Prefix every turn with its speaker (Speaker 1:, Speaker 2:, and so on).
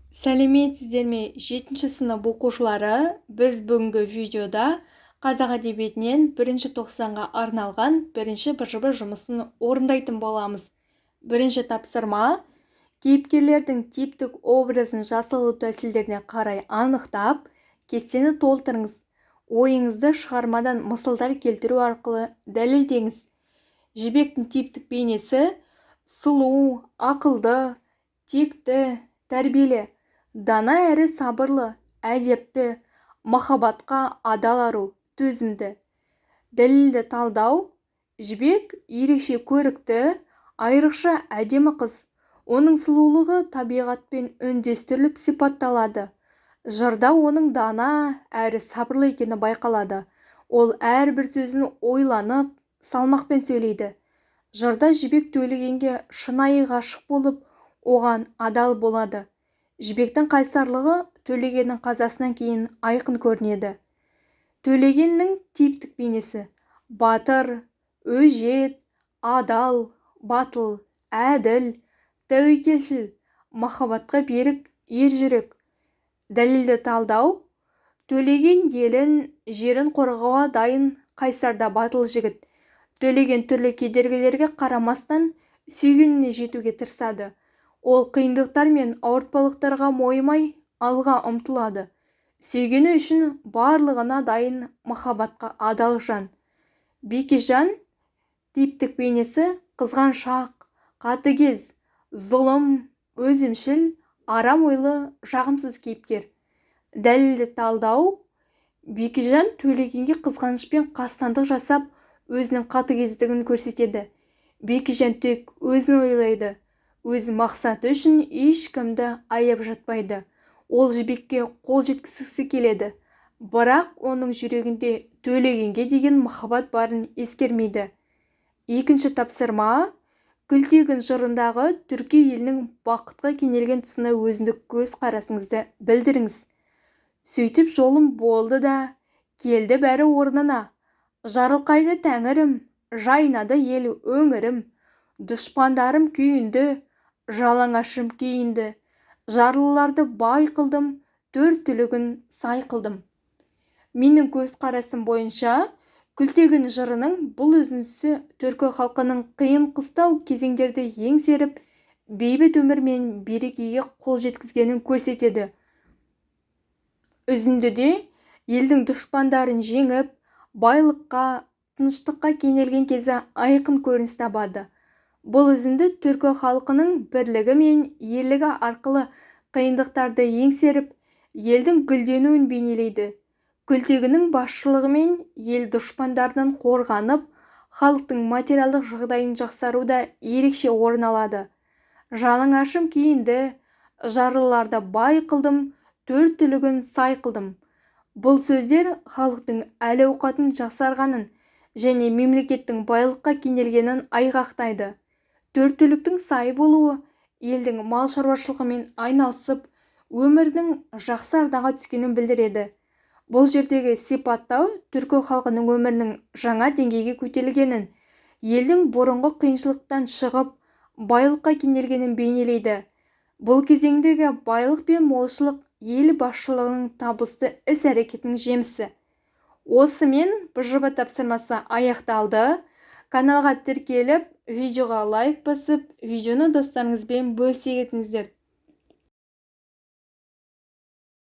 Speaker 1: Сәлеметсіздер ме 7-ші сынып оқушылары? Біз бүгінгі видеода қазақ әдебиетінен 1-ші тоқсанға арналған бірінші бір жұмысын орындайтын боламыз. Бірінші тапсырма: кейіпкерлердің типтік образын жасалу тәсілдеріне қарай анықтап, кестені толтырыңыз. Ойыңызды шығармадан мысалдар келтіру арқылы дәлелдеңіз. Жібектің типтік бейнесі: сұлу, ақылды, текті, тәрбиелі, дана әрі сабырлы, әдепті, махаббатқа адал ару, төзімді. Дәлелді талдау: жібек ерекше көрікті, айрықша әдемі қыз. Оның сұлулығы табиғатпен үндестіріліп сипатталады. Жырда оның дана әрі сабырлы екені байқалады. Ол әрбір сөзін ойланып, салмақпен сөйлейді. Жырда жібек Төлегенге шынайы ғашық болып, оған адал болады. Жібектің қайсарлығы Төлегеннің қазасынан кейін айқын көрінеді. Төлегеннің типтік бейнесі: батыр, өжет, адал, батыл, әділ, тәуекелшіл, махаббатқа берік, ержүрек. Дәлелді талдау: Төлеген елін, жерін қорғауға дайын, қайсарда батыл жігіт. Төлеген түрлі кедергілерге қарамастан сүйгеніне жетуге тырысады. Ол қиындықтар мен ауыртпалықтарға мойымай алға ұмтылады. Сүйгені үшін барлығына дайын, махаббатқа адал жан. Бекежан типтік бейнесі: қызғаншақ, қатыгез, зұлым, өзімшіл, арам ойлы, жағымсыз кейіпкер. Дәлелді талдау: Бекежан Төлегенге қызғанышпен қастандық жасап, өзінің қатыгездігін көрсетеді. Бекежан тек өзін ойлайды, өз мақсаты үшін ешкімді аяп жатпайды. Ол жібекке қол жеткізгісі келеді, бірақ оның жүрегінде Төлегенге деген махаббат барын ескермейді. Екінші тапсырма: Күлтегін жырындағы түркі елінің бақытқа кенелген тұсына өзіндік көз қарасыңызды білдіріңіз. Сөйтіп жолым болды да, келді бәрі орнына. Жарылқайды тәңірім, жайнады ел өңірім. Дұшпандарым күйінді, жалаңашым киінді. Жарлыларды бай қылдым, төрт түлігін сай қылдым. Менің көз қарасым бойынша, Күлтегін жырының бұл үзіндісі түркі халқының қиын қыстау кезеңдерді еңсеріп, бейбіт өмір мен берекеге қол жеткізгенін көрсетеді. Үзіндіде елдің дұшпандарын жеңіп, байлыққа, тыныштыққа кенелген кезі айқын көрініс табады. Бұл үзінді түркі халқының бірлігі мен ерлігі арқылы қиындықтарды еңсеріп, елдің гүлденуін бейнелейді. Күлтегіннің басшылығымен ел дұшпандардан қорғанып, халықтың материалдық жағдайын жақсаруда ерекше орын алады. Жалаңашым киінді, жарлыларды бай қылдым, төрт түлігін сай қылдым. Бұл сөздер халықтың әл-ауқатының жақсарғанын және мемлекеттің байлыққа кенелгенін айғақтайды. Төрт түліктің сай болуы елдің мал шаруашылығымен айналысып, өмірдің жақсы арнаға түскенін білдіреді. Бұл жердегі сипаттау түркі халқының өмірінің жаңа деңгейге көтерілгенін, елдің бұрынғы қиыншылықтан шығып, байлыққа кенелгенін бейнелейді. Бұл кезеңдегі байлық пен молшылық ел басшылығының табысты іс-әрекетінің жемісі. Осымен БЖБ тапсырмасы аяқталды. Каналға тіркеліп, видеоға лайк басып, видеоны достарыңызбен бөлісе кетіңіздер.